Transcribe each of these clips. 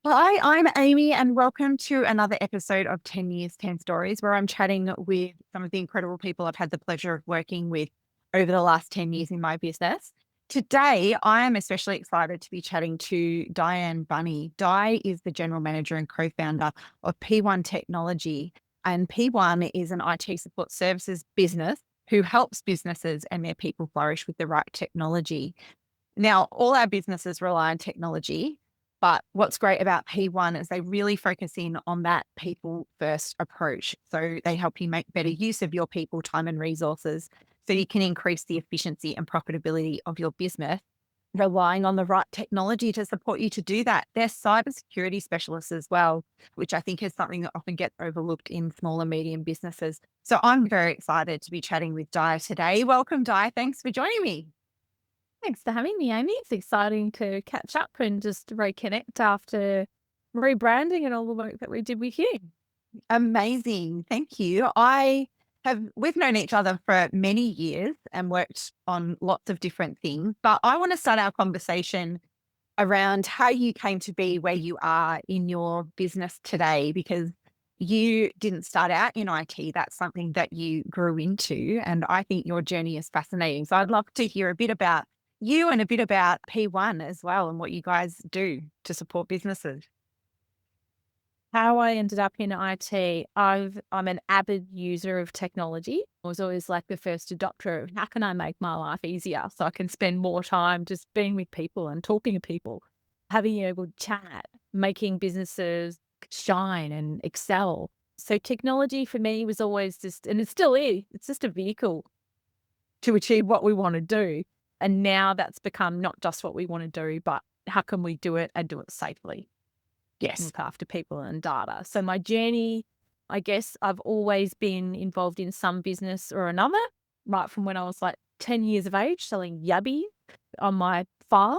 Hi, I'm Amy, and welcome to another episode of 10 Years, 10 Stories, where I'm chatting with some of the incredible people I've had the pleasure of working with over the last 10 years in my business. Today, I am especially excited to be chatting to Dianne Bunney. Di is the general manager and co founder of P1 Technology, and P1 is an IT support services business who helps businesses and their people flourish with the right technology. Now, all our businesses rely on technology, but what's great about P1 is they really focus in on that people first approach. So they help you make better use of your people, time, and resources so you can increase the efficiency and profitability of your business, relying on the right technology to support you to do that. They're cybersecurity specialists as well, which I think is something that often gets overlooked in small and medium businesses. So I'm very excited to be chatting with Di today. Welcome, Di. Thanks for joining me. Thanks for having me, Amy. It's exciting to catch up and just reconnect after rebranding and all the work that we did with you. Amazing. Thank you. We've known each other for many years and worked on lots of different things, but I want to start our conversation around how you came to be where you are in your business today, because you didn't start out in IT. That's something that you grew into. And I think your journey is fascinating. So I'd love to hear a bit about you and a bit about P1 as well and what you guys do to support businesses. How I ended up in IT, I'm an avid user of technology. I was always like the first adopter of how can I make my life easier so I can spend more time just being with people and talking to people, having a good chat, making businesses shine and excel. So technology for me was always just, and it still is, it's just a vehicle to achieve what we want to do. And now that's become not just what we want to do, but how can we do it and do it safely, Yes. look after people and data. So my journey, I guess I've always been involved in some business or another, right from when I was like 10 years of age, selling yabby on my farm,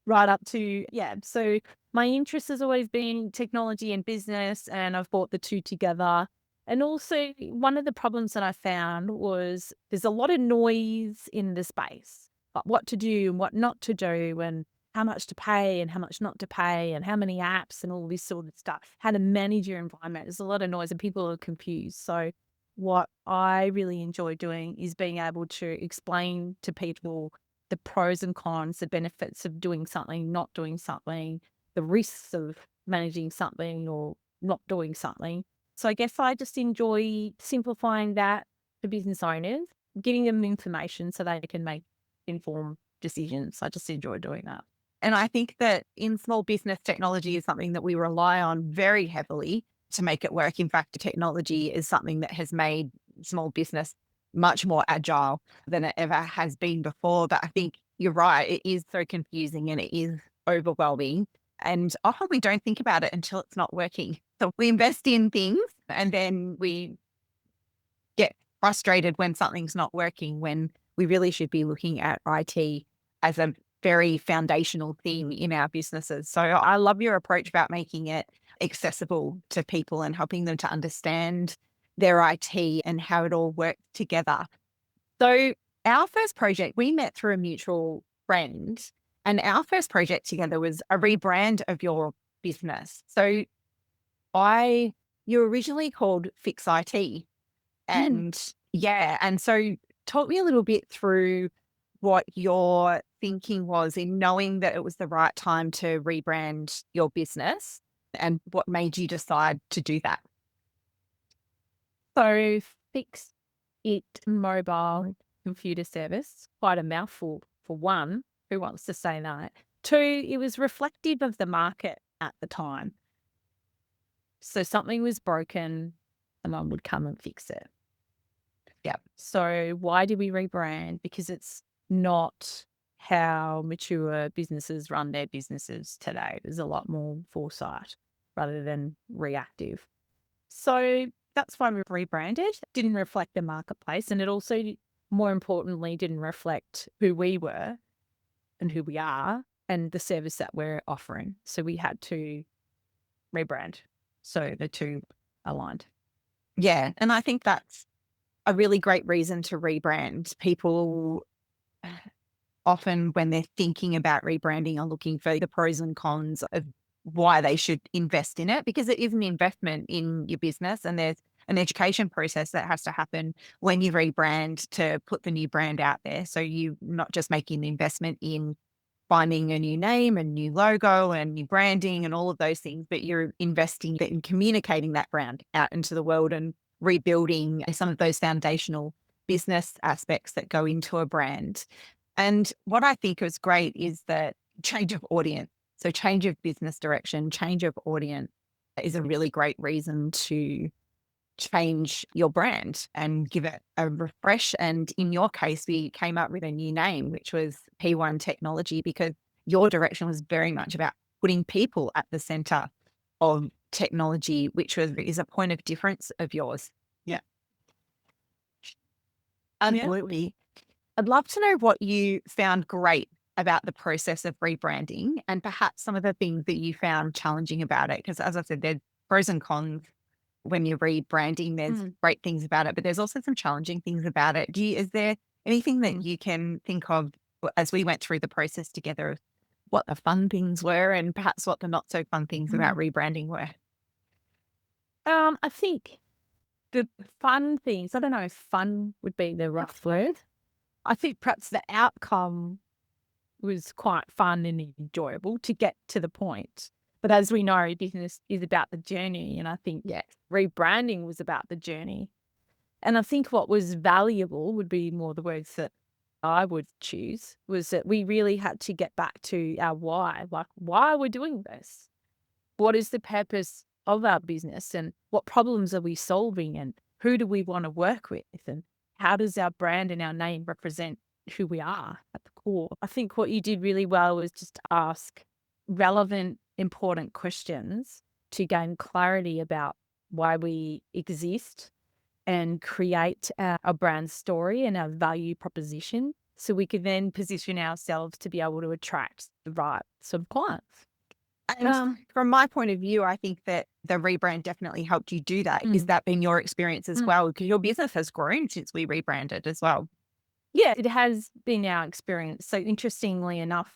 right up to, yeah. So my interest has always been technology and business, and I've brought the two together. And also, one of the problems that I found was there's a lot of noise in the space, like what to do and what not to do, and how much to pay and how much not to pay, and how many apps and all this sort of stuff, how to manage your environment. There's a lot of noise and people are confused. So, what I really enjoy doing is being able to explain to people the pros and cons, the benefits of doing something, not doing something, the risks of managing something or not doing something. So I guess I just enjoy simplifying that for business owners, giving them information so they can make informed decisions. I just enjoy doing that. And I think that in small business, technology is something that we rely on very heavily to make it work. In fact, the technology is something that has made small business much more agile than it ever has been before. But I think you're right. It is so confusing and it is overwhelming. And often we don't think about it until it's not working. So we invest in things and then we get frustrated when something's not working, when we really should be looking at IT as a very foundational thing in our businesses. So I love your approach about making it accessible to people and helping them to understand their IT and how it all works together. So our first project, we met through a mutual friend, and our first project together was a rebrand of your business. So I you were originally called Fix IT. Mm. And yeah, and so talk me a little bit through what your thinking was in knowing that it was the right time to rebrand your business and what made you decide to do that. So fix it mobile computer service, quite a mouthful for one. Who wants to say that? Two, it was reflective of the market at the time. So something was broken, someone would come and fix it. Yeah. So why did we rebrand? Because it's not how mature businesses run their businesses today. There's a lot more foresight rather than reactive. So that's why we rebranded. Didn't reflect the marketplace. And it also, more importantly, didn't reflect who we were and who we are and the service that we're offering. So we had to rebrand. So the two aligned. Yeah. And I think that's a really great reason to rebrand. People often, when they're thinking about rebranding, are looking for the pros and cons of why they should invest in it, because it is an investment in your business, and there's an education process that has to happen when you rebrand to put the new brand out there. So you're not just making the investment in finding a new name and new logo and new branding and all of those things, but you're investing in communicating that brand out into the world and rebuilding some of those foundational business aspects that go into a brand. And what I think is great is that change of audience. So change of business direction, change of audience is a really great reason to change your brand and give it a refresh. And in your case, we came up with a new name, which was P1 Technology, because your direction was very much about putting people at the center of technology, which is a point of difference of yours. Yeah. Absolutely. I'd love to know what you found great about the process of rebranding, and perhaps some of the things that you found challenging about it. Because as I said, there's pros and cons when you're rebranding. There's great things about it, but there's also some challenging things about it. Is there anything that you can think of as we went through the process together, of what the fun things were and perhaps what the not so fun things about rebranding were? I think the fun things, I don't know if fun would be the right word. I think perhaps the outcome was quite fun and enjoyable to get to the point. But as we know, business is about the journey. And I think rebranding was about the journey. And I think what was valuable would be more the words that I would choose, was that we really had to get back to our why. Like, why are we doing this? What is the purpose of our business, and what problems are we solving, and who do we want to work with, and how does our brand and our name represent who we are at the core? I think what you did really well was just ask relevant, important questions to gain clarity about why we exist and create a brand story and our value proposition, so we could then position ourselves to be able to attract the right sort of clients. And from my point of view, I think that the rebrand definitely helped you do that. Is that been your experience as well? Because your business has grown since we rebranded as well. Yeah, it has been our experience. So interestingly enough,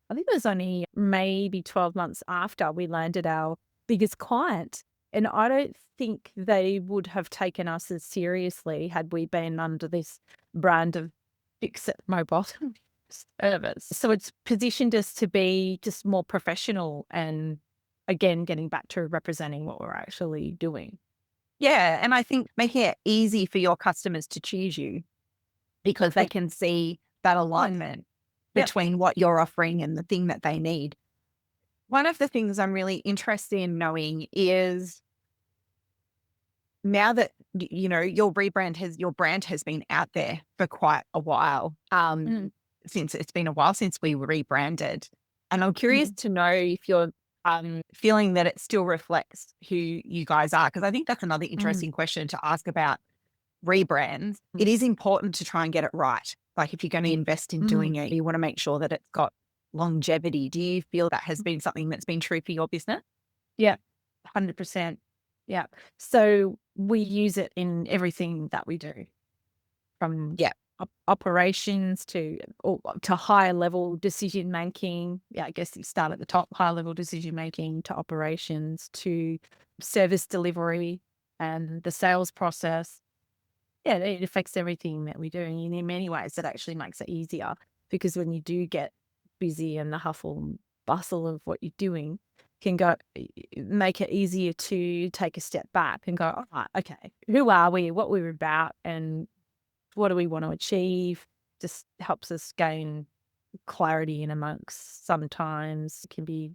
I think it was only maybe 12 months after we landed our biggest client. And I don't think they would have taken us as seriously had we been under this brand of Fix It Mobile service. So it's positioned us to be just more professional, and again, getting back to representing what we're actually doing. Yeah. And I think making it easy for your customers to choose you, because they can see that alignment between what you're offering and the thing that they need. One of the things I'm really interested in knowing is, now that your brand has been out there for quite a while, since it's been a while since we rebranded, and I'm curious to know if you're feeling that it still reflects who you guys are, because I think that's another interesting question to ask about rebrands. It is important to try and get it right. Like, if you're going to invest in doing it, you want to make sure that it's got longevity. Do you feel that has been something that's been true for your business? Yeah, 100%. Yeah. So we use it in everything that we do, from operations to higher level decision making. Yeah, I guess you start at the top, higher level decision making, to operations, to service delivery and the sales process. Yeah, it affects everything that we do. And in many ways, it actually makes it easier, because when you do get busy and the hustle and bustle of what you're doing can make it easier to take a step back and go, all right, okay, who are we, what we're about, and what do we want to achieve? Just helps us gain clarity in amongst, sometimes it can be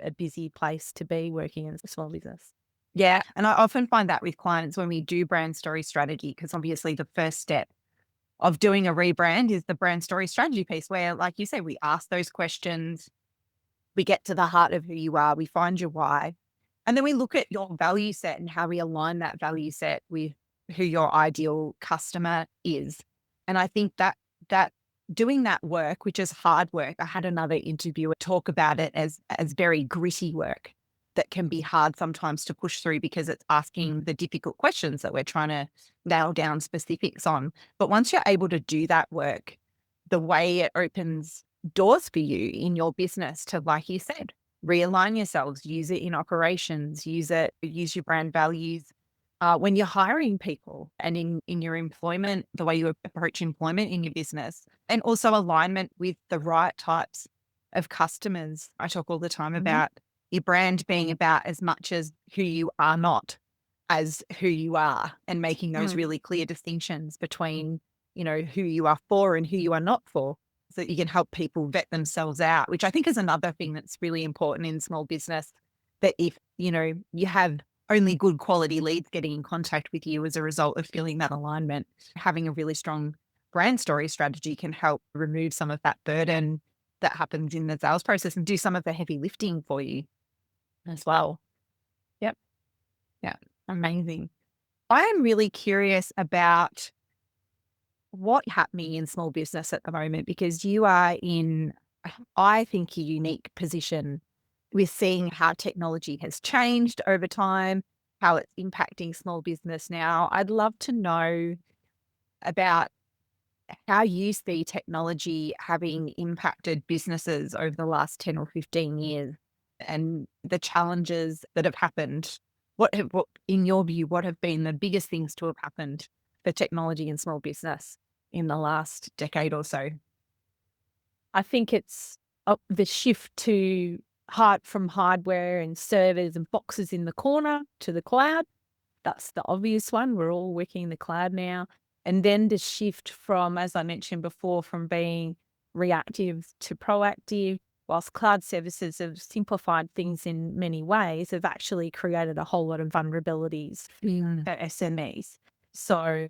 a busy place to be working in a small business. Yeah. And I often find that with clients when we do brand story strategy, because obviously the first step of doing a rebrand is the brand story strategy piece, where, like you say, we ask those questions, we get to the heart of who you are, we find your why, and then we look at your value set and how we align that value set with who your ideal customer is. And I think that doing that work, which is hard work, I had another interviewer talk about it as very gritty work that can be hard sometimes to push through, because it's asking the difficult questions that we're trying to nail down specifics on. But once you're able to do that work, the way it opens doors for you in your business to, like you said, realign yourselves, use it in operations, use your brand values when you're hiring people and in your employment, the way you approach employment in your business, and also alignment with the right types of customers. I talk all the time Mhm. about your brand being about as much as who you are not as who you are, and making those Mm. really clear distinctions between, who you are for and who you are not for, so that you can help people vet themselves out, which I think is another thing that's really important in small business. That if, you have only good quality leads getting in contact with you as a result of feeling that alignment, having a really strong brand story strategy can help remove some of that burden that happens in the sales process and do some of the heavy lifting for you as well. Yep. Yeah. Amazing. I am really curious about what's happening in small business at the moment, because you are in, I think, a unique position with seeing how technology has changed over time, how it's impacting small business now. I'd love to know about how you see technology having impacted businesses over the last 10 or 15 years, and the challenges that have happened. What, in your view, what have been the biggest things to have happened for technology in small business in the last decade or so? I think it's the shift to from hardware and servers and boxes in the corner to the cloud. That's the obvious one. We're all working in the cloud now. And then the shift from, as I mentioned before, from being reactive to proactive, whilst cloud services have simplified things in many ways, have actually created a whole lot of vulnerabilities Mm. for SMEs. So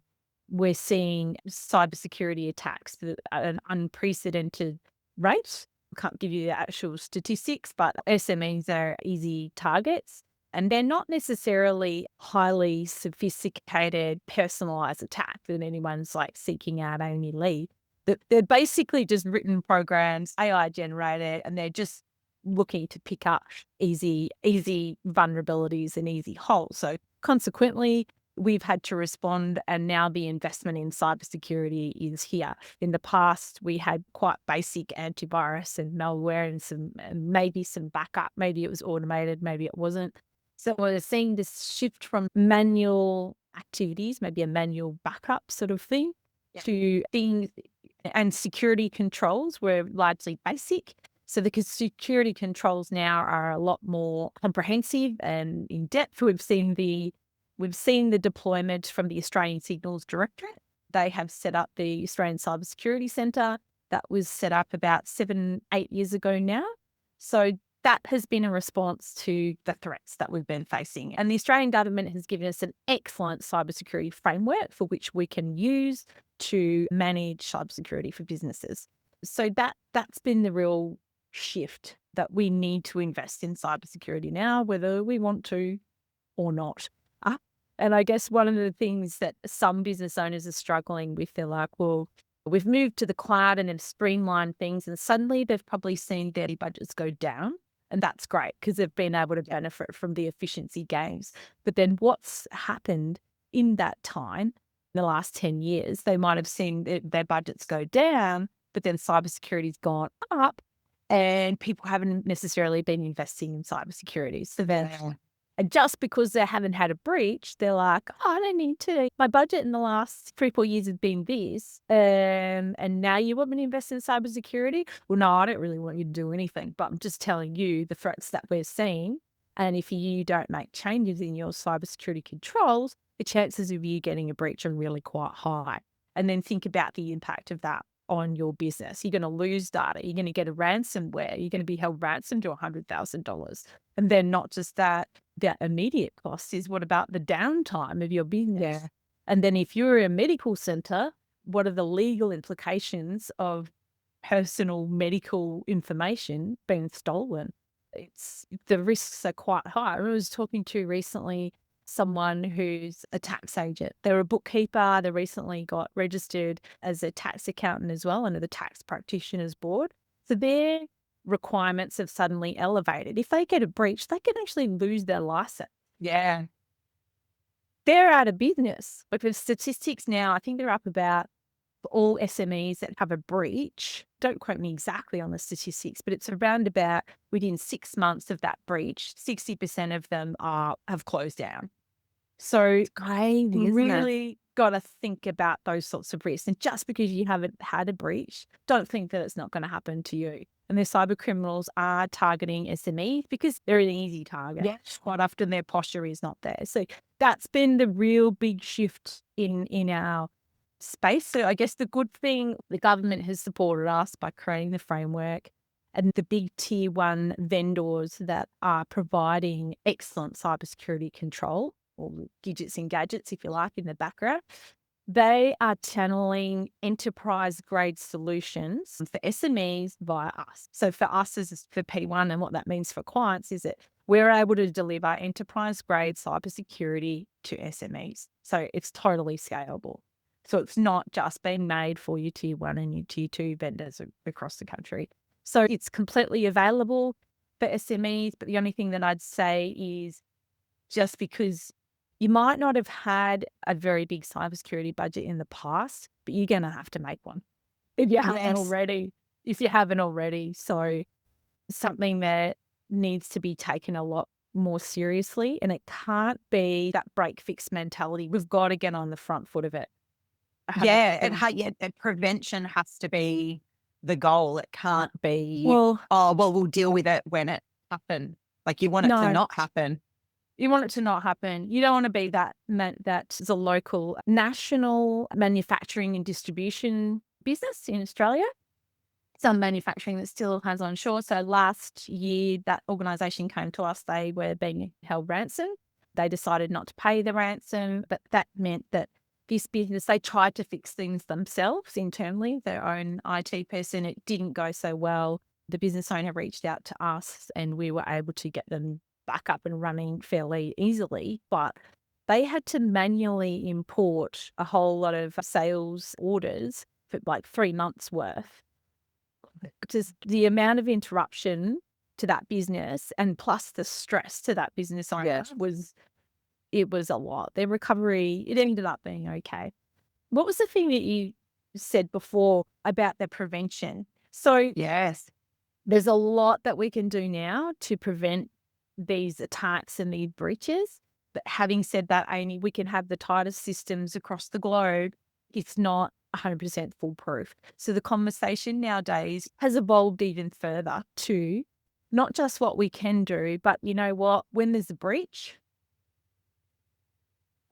we're seeing cybersecurity attacks at an unprecedented rate. I can't give you the actual statistics, but SMEs are easy targets. And they're not necessarily highly sophisticated, personalized attack that anyone's like seeking out Amy Lee. They're basically just written programs, AI generated, and they're just looking to pick up easy vulnerabilities and easy holes. So consequently, we've had to respond, and now the investment in cybersecurity is here. In the past, we had quite basic antivirus and malware and maybe some backup. Maybe it was automated, maybe it wasn't. So we're seeing this shift from manual activities, maybe a manual backup sort of thing, Yeah. to things, and security controls were largely basic. So the security controls now are a lot more comprehensive and in depth. We've seen the deployment from the Australian Signals Directorate. They have set up the Australian Cybersecurity Centre. That was set up about 7, 8 years ago now. So that has been a response to the threats that we've been facing. And the Australian government has given us an excellent cybersecurity framework for which we can use to manage cybersecurity for businesses. So that's been the real shift, that we need to invest in cybersecurity now, whether we want to or not. And I guess one of the things that some business owners are struggling with, they're like, well, we've moved to the cloud and then streamlined things, and suddenly they've probably seen their budgets go down. And that's great because they've been able to benefit from the efficiency gains. But then what's happened in that time, in the last 10 years, they might have seen their budgets go down, but then cybersecurity's gone up and people haven't necessarily been investing in cybersecurity. So then, and just because they haven't had a breach, they're like, oh, I don't need to. My budget in the last 3, 4 years has been this. And now you want me to invest in cybersecurity? Well, no, I don't really want you to do anything, but I'm just telling you the threats that we're seeing. And if you don't make changes in your cybersecurity controls, the chances of you getting a breach are really quite high. And then think about the impact of that on your business. You're going to lose data. You're going to get a ransomware. You're going to be held ransom to $100,000. And then not just that, the immediate cost is, what about the downtime of your business? Yeah. And then if you're a medical center, what are the legal implications of personal medical information being stolen? The risks are quite high. I was talking to recently someone who's a tax agent. They're a bookkeeper. They recently got registered as a tax accountant as well under the Tax Practitioners Board. So their requirements have suddenly elevated. If they get a breach, they can actually lose their license. Yeah. They're out of business. But the statistics now, I think they're up about all SMEs that have a breach, don't quote me exactly on the statistics, but it's around about within 6 months of that breach, 60% of them have closed down. So Crazy, you isn't it? really got to think about those sorts of risks. And just because you haven't had a breach, don't think that it's not going to happen to you. And the cyber criminals are targeting SMEs because they're an easy target. Yes. Quite often their posture is not there. So that's been the real big shift in our space. So I guess the good thing, the government has supported us by creating the framework, and the big tier one vendors that are providing excellent cybersecurity control, or gadgets and gadgets, if you like, in the background. They are channeling enterprise grade solutions for SMEs via us. So for us as for P1, and what that means for clients is that we're able to deliver enterprise grade cybersecurity to SMEs. So it's totally scalable. So it's not just being made for your tier one and your tier two vendors across the country. So it's completely available for SMEs. But the only thing that I'd say is, just because you might not have had a very big cybersecurity budget in the past, but you're going to have to make one if you haven't Yes. already. If you haven't already. So something that needs to be taken a lot more seriously, and it can't be that break fix mentality. We've got to get on the front foot of it. Yeah, prevention has to be the goal. It can't be, Well, oh, well, we'll deal with it when it happens. Like you want it to no. not happen. You want it to not happen. You don't want to be that's a local national manufacturing and distribution business in Australia. Some manufacturing that still has onshore. So last year, that organisation came to us. They were being held ransom. They decided not to pay the ransom, but that meant that this business, they tried to fix things themselves internally, their own IT person. It didn't go so well. The business owner reached out to us and we were able to get them back up and running fairly easily. But they had to manually import a whole lot of sales orders for like 3 months worth. Just the amount of interruption to that business and plus the stress to that business owner was a lot. Their recovery, it ended up being okay. What was the thing that you said before about the prevention? So Yes. there's a lot that we can do now to prevent these attacks and these breaches. But having said that, Amy, we can have the tightest systems across the globe. It's not 100% foolproof. So the conversation nowadays has evolved even further to not just what we can do, but you know what? When there's a breach,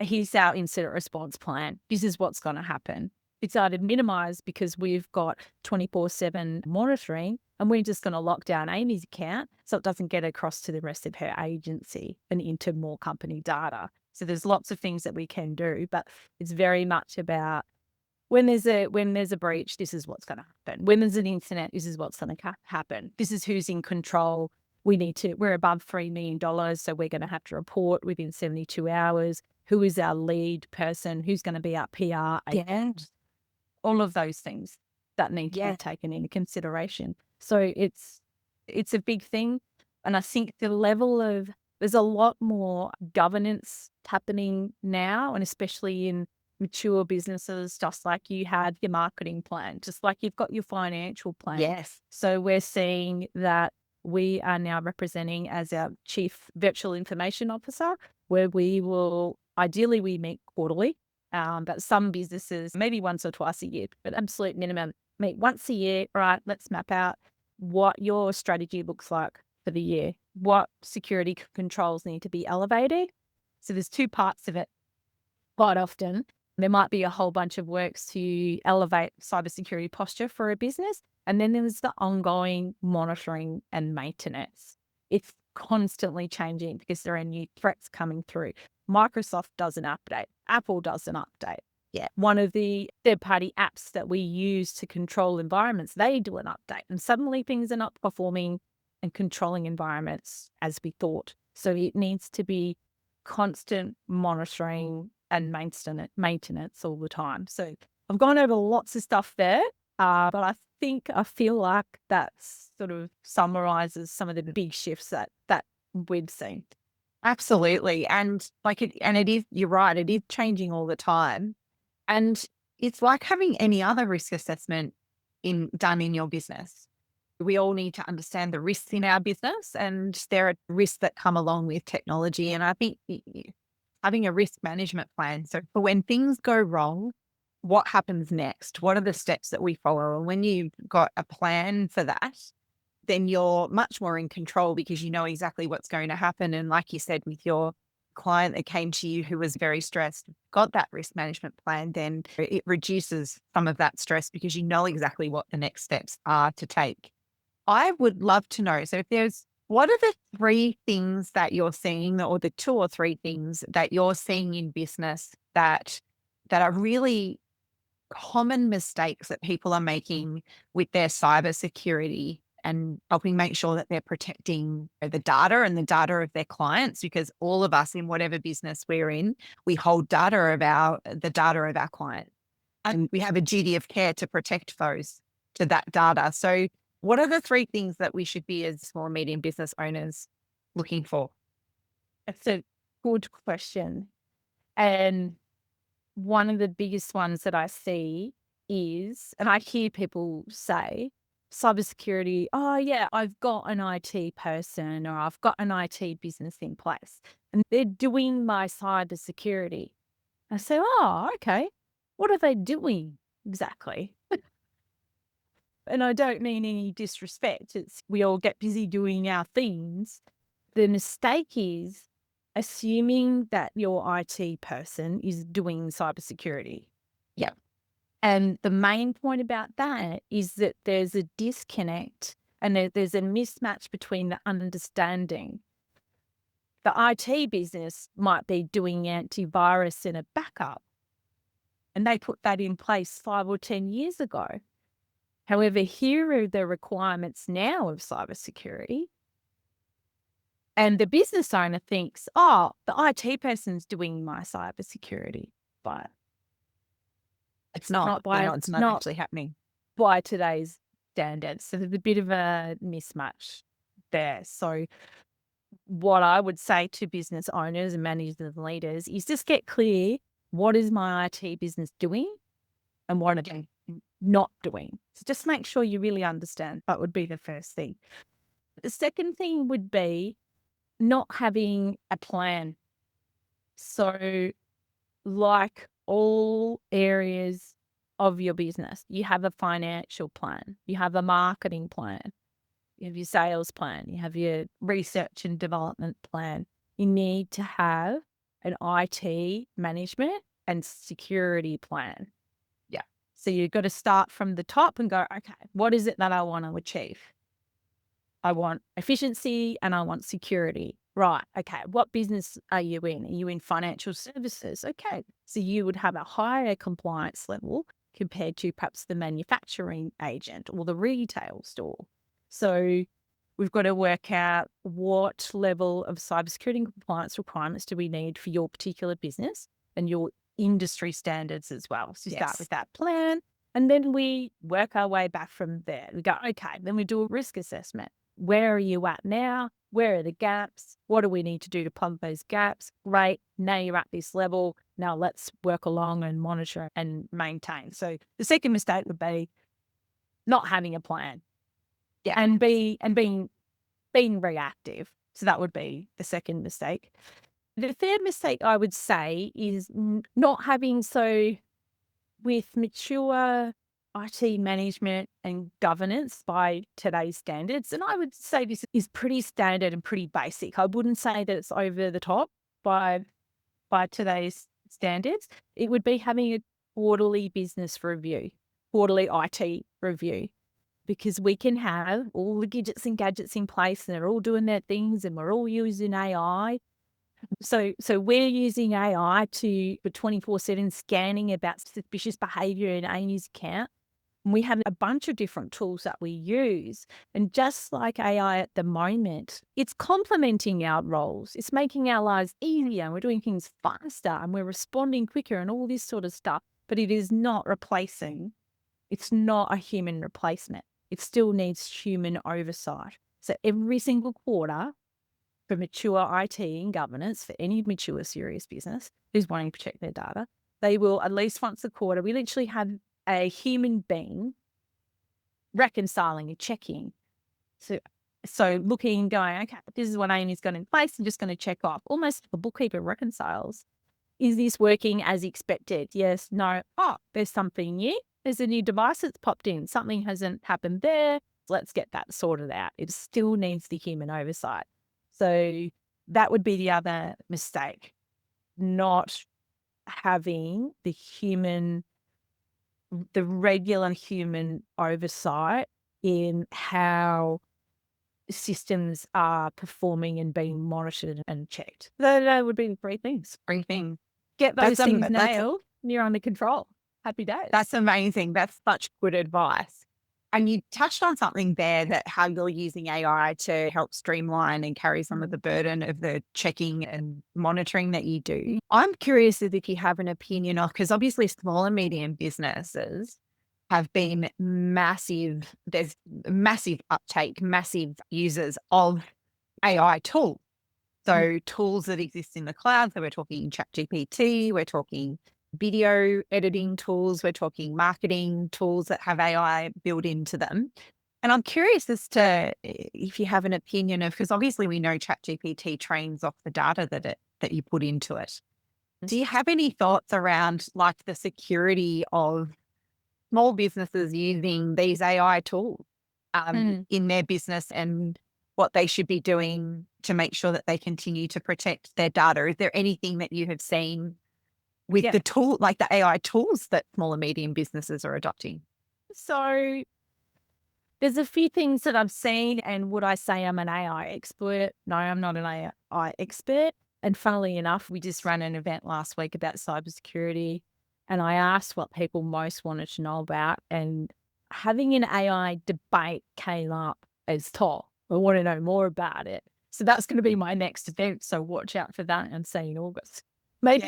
here's our incident response plan. This is what's going to happen. It's either minimized because we've got 24/7 monitoring and we're just going to lock down Amy's account so it doesn't get across to the rest of her agency and into more company data. So there's lots of things that we can do, but it's very much about when there's a breach, this is what's going to happen. When there's an incident, this is what's going to happen. This is who's in control. We're above $3 million, so we're going to have to report within 72 hours. Who is our lead person? Who's going to be our PR agent? All of those things that need to be taken into consideration. So it's a big thing. And I think there's a lot more governance happening now, and especially in mature businesses, just like you had your marketing plan, just like you've got your financial plan. Yes. So we're seeing that we are now representing as our chief virtual information officer, where we meet quarterly. But some businesses, maybe once or twice a year, but absolute minimum, meet once a year. Right, let's map out what your strategy looks like for the year. What security controls need to be elevated. So there's two parts of it. Quite often, there might be a whole bunch of works to elevate cybersecurity posture for a business. And then there's the ongoing monitoring and maintenance. It's constantly changing because there are new threats coming through. Microsoft does an update. Apple does an update. Yeah. One of the third-party apps that we use to control environments, they do an update. And suddenly things are not performing and controlling environments as we thought. So it needs to be constant monitoring and maintenance all the time. So I've gone over lots of stuff there, but I feel like that sort of summarizes some of the big shifts that we've seen. Absolutely. And it is, you're right, it is changing all the time. And it's like having any other risk assessment done in your business. We all need to understand the risks in our business, and there are risks that come along with technology. And I think having a risk management plan. So for when things go wrong, what happens next? What are the steps that we follow? And when you've got a plan for that, then you're much more in control because you know exactly what's going to happen. And like you said, with your client that came to you who was very stressed, got that risk management plan, then it reduces some of that stress because you know exactly what the next steps are to take. I would love to know. So, what are the three things that you're seeing, or the two or three things that you're seeing in business that are really common mistakes that people are making with their cybersecurity and helping make sure that they're protecting the data and the data of their clients? Because all of us in whatever business we're in, we hold the data of our client, and we have a duty of care to protect that data. So what are the three things that we should be as small and medium business owners looking for? It's a good question. And one of the biggest ones that I see is, and I hear people say, cybersecurity, oh, yeah, I've got an IT person or I've got an IT business in place and they're doing my cybersecurity. I say, oh, okay. What are they doing exactly? And I don't mean any disrespect. It's we all get busy doing our things. The mistake is assuming that your IT person is doing cybersecurity. Yeah. And the main point about that is that there's a disconnect and there's a mismatch between the understanding. The IT business might be doing antivirus and a backup, and they put that in place 5 or 10 years ago. However, here are the requirements now of cybersecurity. And the business owner thinks, oh, the IT person's doing my cybersecurity, but It's not. It's not not actually happening. by today's standards. So there's a bit of a mismatch there. So what I would say to business owners and managers and leaders is just get clear, what is my IT business doing and what are they not doing? So just make sure you really understand. That would be the first thing. The second thing would be not having a plan. So like all areas of your business, you have a financial plan, you have a marketing plan, you have your sales plan, you have your research and development plan. You need to have an IT management and security plan. Yeah. So you've got to start from the top and go, okay, what is it that I want to achieve? I want efficiency and I want security. Right. Okay. What business are you in? Are you in financial services? Okay. So you would have a higher compliance level compared to perhaps the manufacturing agent or the retail store. So we've got to work out what level of cybersecurity and compliance requirements do we need for your particular business and your industry standards as well. So start with that plan, and then we work our way back from there. We go, okay, then we do a risk assessment. Where are you at now? Where are the gaps? What do we need to do to plug those gaps? Great. Now you're at this level. Now let's work along and monitor and maintain. So the second mistake would be not having a plan. Yeah. And being reactive. So that would be the second mistake. The third mistake I would say is not having, so with mature IT management and governance by today's standards, and I would say this is pretty standard and pretty basic. I wouldn't say that it's over the top by today's standards. It would be having a quarterly business review, quarterly IT review, because we can have all the gadgets and gadgets in place and they're all doing their things and we're all using AI. So we're using AI for 24/7 scanning about suspicious behavior in Amy's account. And we have a bunch of different tools that we use. And just like AI at the moment, it's complementing our roles. It's making our lives easier and we're doing things faster and we're responding quicker and all this sort of stuff. But it is not replacing. It's not a human replacement. It still needs human oversight. So every single quarter, for mature IT and governance, for any mature serious business who's wanting to protect their data, they will at least once a quarter, we literally have a human being reconciling and checking. So looking, going, okay, this is what Amy's got in place. I'm just going to check off. Almost like a bookkeeper reconciles. Is this working as expected? Yes, no. Oh, there's something new. There's a new device that's popped in. Something hasn't happened there. Let's get that sorted out. It still needs the human oversight. So that would be the other mistake, not having the regular human oversight in how systems are performing and being monitored and checked. That would be the three things. Three things. Get those That's things nailed, and you're under control. Happy days. That's amazing. That's such good advice. And you touched on something there, that how you're using AI to help streamline and carry some of the burden of the checking and monitoring that you do. I'm curious if you have an opinion of, because obviously small and medium businesses have been massive. There's massive uptake, massive users of AI tools. So tools that exist in the cloud. So we're talking ChatGPT, we're talking video editing tools, we're talking marketing tools that have AI built into them. And I'm curious as to if you have an opinion of, because obviously we know ChatGPT trains off the data that you put into it. Do you have any thoughts around like the security of small businesses using these AI tools in their business, and what they should be doing to make sure that they continue to protect their data? Is there anything that you have seen with the tool, like the AI tools that small and medium businesses are adopting? So there's a few things that I've seen, and would I say I'm an AI expert? No, I'm not an AI expert. And funnily enough, we just ran an event last week about cybersecurity, and I asked what people most wanted to know about, and having an AI debate came up as top. I want to know more about it. So that's going to be my next event. So watch out for that, and say in August. Maybe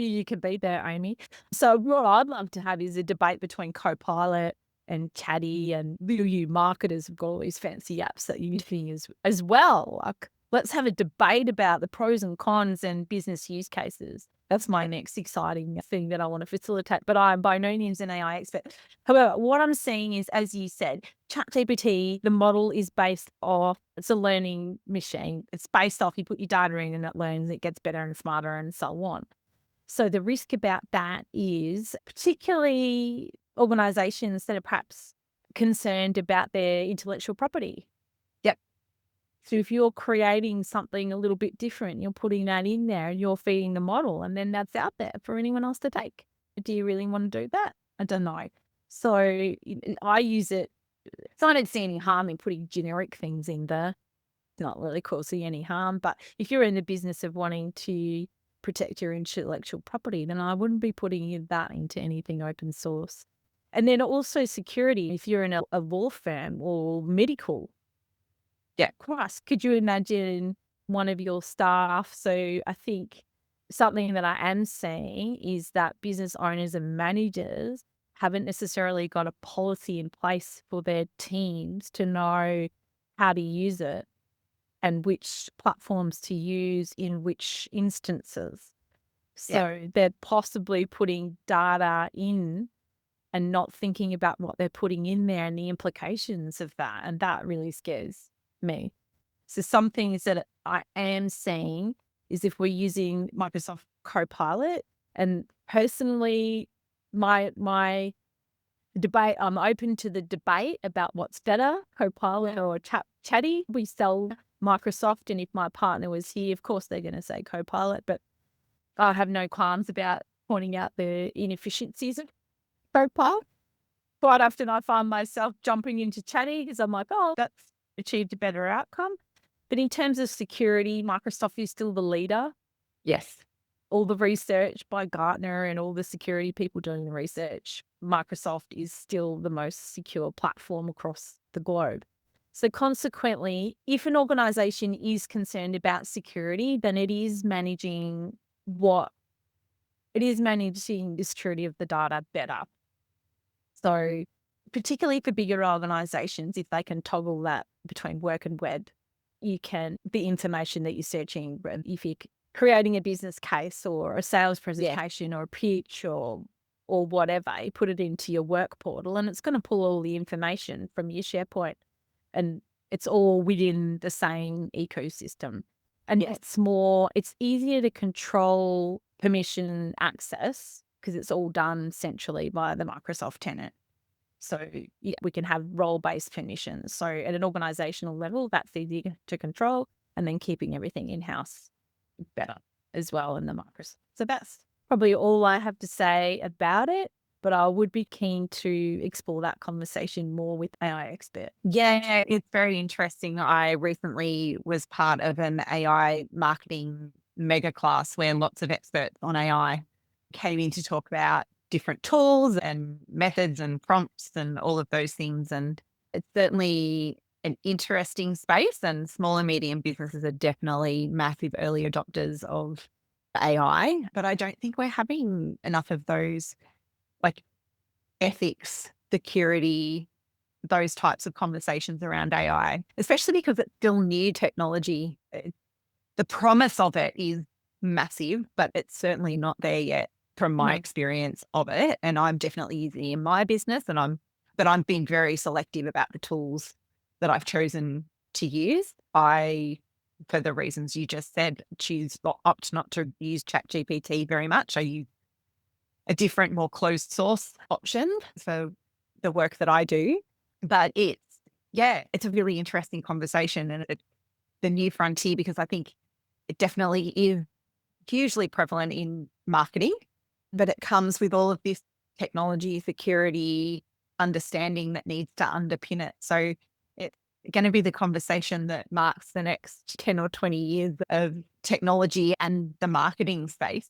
you could be there, Amy. So what I'd love to have is a debate between Copilot and Chatty, and little you marketers have got all these fancy apps that you use as well. Like, let's have a debate about the pros and cons and business use cases. That's my next exciting thing that I want to facilitate. But I'm by no means an AI expert. However, what I'm seeing is, as you said, ChatGPT, the model is based off, it's a learning machine. It's based off, you put your data in and it learns, it gets better and smarter and so on. So the risk about that is, particularly organizations that are perhaps concerned about their intellectual property. Yep. So if you're creating something a little bit different, you're putting that in there and you're feeding the model, and then that's out there for anyone else to take. Do you really want to do that? I don't know. So I use it. So I don't see any harm in putting generic things in there. It's not really causing any harm. But if you're in the business of wanting to protect your intellectual property, then I wouldn't be putting that into anything open source. And then also security. If you're in a law firm or medical, Christ, could you imagine one of your staff? So I think something that I am seeing is that business owners and managers haven't necessarily got a policy in place for their teams to know how to use it and which platforms to use in which instances. So they're possibly putting data in and not thinking about what they're putting in there and the implications of that. And that really scares me. So some things that I am seeing is, if we're using Microsoft Copilot, and personally, my debate, I'm open to the debate about what's better, Copilot or Chatty. We sell Microsoft, and if my partner was here, of course they're going to say Copilot, but I have no qualms about pointing out the inefficiencies of Copilot. Quite often I find myself jumping into Chatty because I'm like, oh, that's achieved a better outcome. But in terms of security, Microsoft is still the leader. Yes. All the research by Gartner and all the security people doing the research, Microsoft is still the most secure platform across the globe. So consequently, if an organization is concerned about security, then it is managing the security of the data better. So particularly for bigger organizations, if they can toggle that between work and web, the information that you're searching, if you creating a business case or a sales Yeah. presentation or a pitch or whatever, you put it into your work portal and it's going to pull all the information from your SharePoint and it's all within the same ecosystem. And Yes. it's easier to control permission access because it's all done centrally by the Microsoft tenant. So yeah, we can have role-based permissions. So at an organizational level, that's easy to control, and then keeping everything in-house better as well in the Microsoft. So that's probably all I have to say about it, but I would be keen to explore that conversation more with AI expert. Yeah, it's very interesting. I recently was part of an AI marketing mega class where lots of experts on AI came in to talk about different tools and methods and prompts and all of those things. And it's certainly an interesting space, and small and medium businesses are definitely massive early adopters of AI. But I don't think we're having enough of those, like, ethics, security, those types of conversations around AI, especially because it's still new technology. The promise of it is massive, but it's certainly not there yet from my No. experience of it. And I'm definitely using it in my business, but I'm being very selective about the tools that I've chosen to use. For the reasons you just said, opt not to use ChatGPT very much. I use a different, more closed source option for the work that I do. But it's a really interesting conversation, and the new frontier, because I think it definitely is hugely prevalent in marketing, but it comes with all of this technology, security, understanding that needs to underpin it. So it's going to be the conversation that marks the next 10 or 20 years of technology and the marketing space.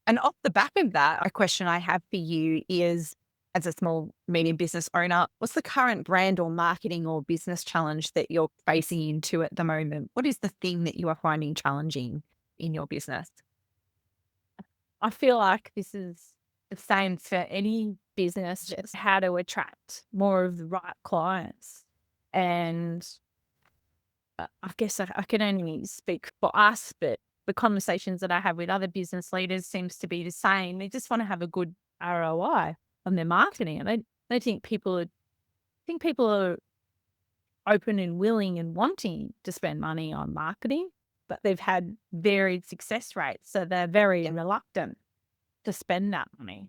And off the back of that, a question I have for you is, as a small, medium business owner, what's the current brand or marketing or business challenge that you're facing into at the moment? What is the thing that you are finding challenging in your business? I feel like this is the same for any business, just how to attract more of the right clients. And I guess I can only speak for us, but the conversations that I have with other business leaders seems to be the same. They just want to have a good ROI on their marketing, and they think people are open and willing and wanting to spend money on marketing, but they've had varied success rates, so they're very reluctant to spend that money.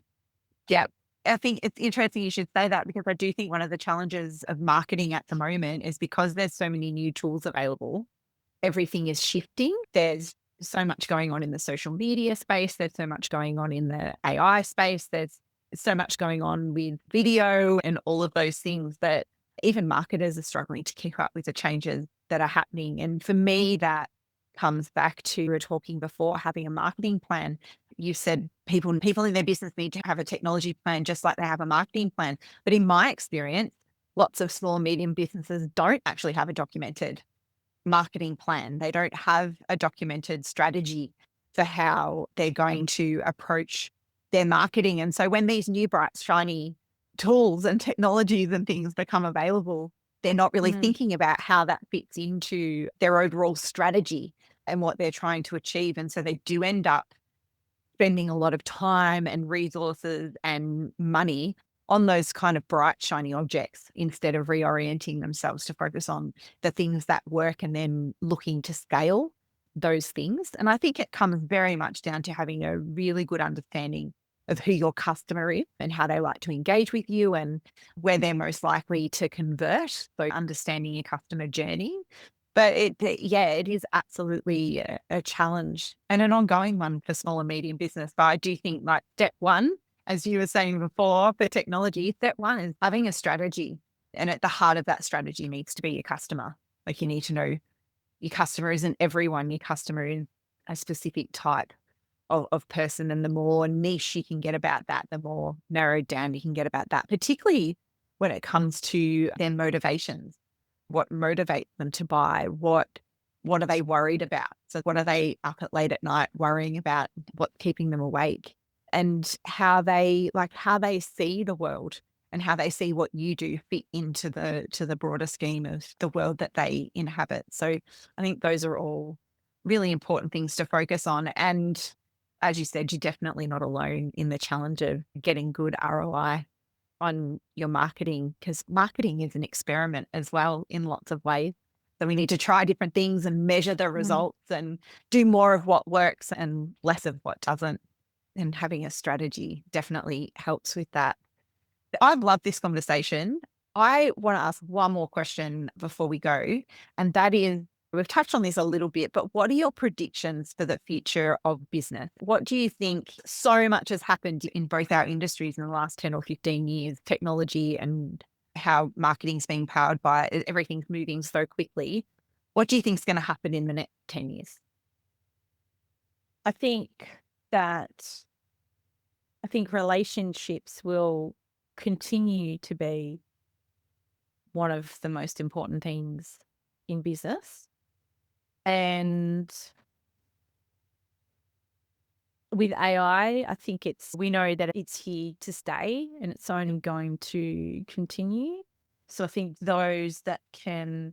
Yeah. I think it's interesting you should say that, because I do think one of the challenges of marketing at the moment is because there's so many new tools available, everything is shifting. There's so much going on in the social media space. There's so much going on in the AI space. There's so much going on with video and all of those things that even marketers are struggling to keep up with the changes that are happening. And for me, that comes back to, we were talking before, having a marketing plan. You said people in their business need to have a technology plan just like they have a marketing plan. But in my experience, lots of small and medium businesses don't actually have a documented marketing plan. They don't have a documented strategy for how they're going to approach their marketing. And so when these new, bright, shiny tools and technologies and things become available, they're not really thinking about how that fits into their overall strategy and what they're trying to achieve. And so they do end up spending a lot of time and resources and money on those kind of bright, shiny objects instead of reorienting themselves to focus on the things that work and then looking to scale those things. And I think it comes very much down to having a really good understanding of who your customer is and how they like to engage with you and where they're most likely to convert. So understanding your customer journey. But it is absolutely a challenge and an ongoing one for small and medium business. But I do think, like, step one, as you were saying before, for technology, step one is having a strategy. And at the heart of that strategy needs to be your customer. Like, you need to know your customer isn't everyone. Your customer is a specific type of person. And the more niche you can get about that, the more narrowed down you can get about that, particularly when it comes to their motivations. What motivates them to buy? What are they worried about? So what are they up at late at night worrying about? What's keeping them awake? And how they see the world and how they see what you do fit into the broader scheme of the world that they inhabit. So I think those are all really important things to focus on. And as you said, you're definitely not alone in the challenge of getting good ROI on your marketing, because marketing is an experiment as well in lots of ways. So we need to try different things and measure the results and do more of what works and less of what doesn't. And having a strategy definitely helps with that. I've loved this conversation. I want to ask one more question before we go. And that is, we've touched on this a little bit, but what are your predictions for the future of business? What do you think? So much has happened in both our industries in the last 10 or 15 years, technology and how marketing's being powered by it. Everything's moving so quickly. What do you think is going to happen in the next 10 years? I think that relationships will continue to be one of the most important things in business. And with AI, I think we know that it's here to stay and it's only going to continue. So I think those that can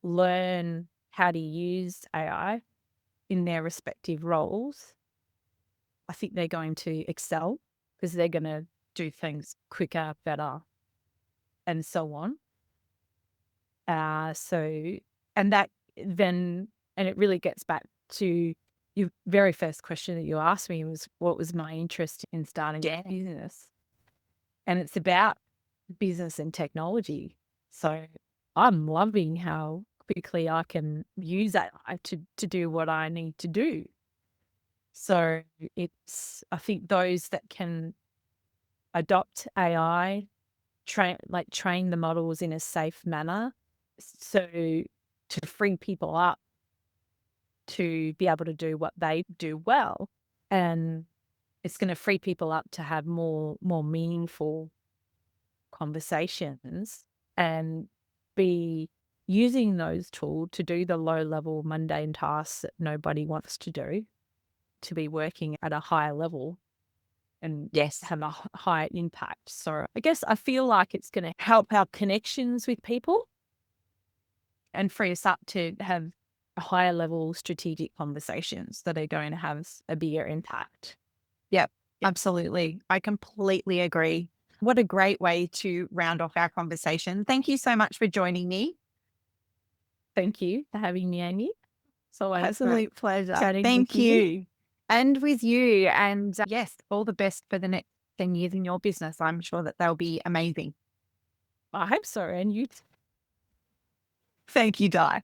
learn how to use AI in their respective roles, I think they're going to excel because they're going to do things quicker, better, and so on. And it really gets back to your very first question that you asked me was, what was my interest in starting a business? And it's about business and technology. So I'm loving how quickly I can use AI to do what I need to do. So I think those that can adopt AI, train the models in a safe manner, so to free people up to be able to do what they do well. And it's going to free people up to have more meaningful conversations and be using those tools to do the low-level mundane tasks that nobody wants to do, to be working at a higher level and have a higher impact. So I guess I feel like it's going to help our connections with people and free us up to have higher level strategic conversations that are going to have a bigger impact. Yep, absolutely. I completely agree. What a great way to round off our conversation. Thank you so much for joining me. Thank you for having me, Amy. So Absolute pleasure. chatting Thank with you. you. And with you. And yes, all the best for the next 10 years in your business. I'm sure that they'll be amazing. I hope so. And you. Thank you, Di.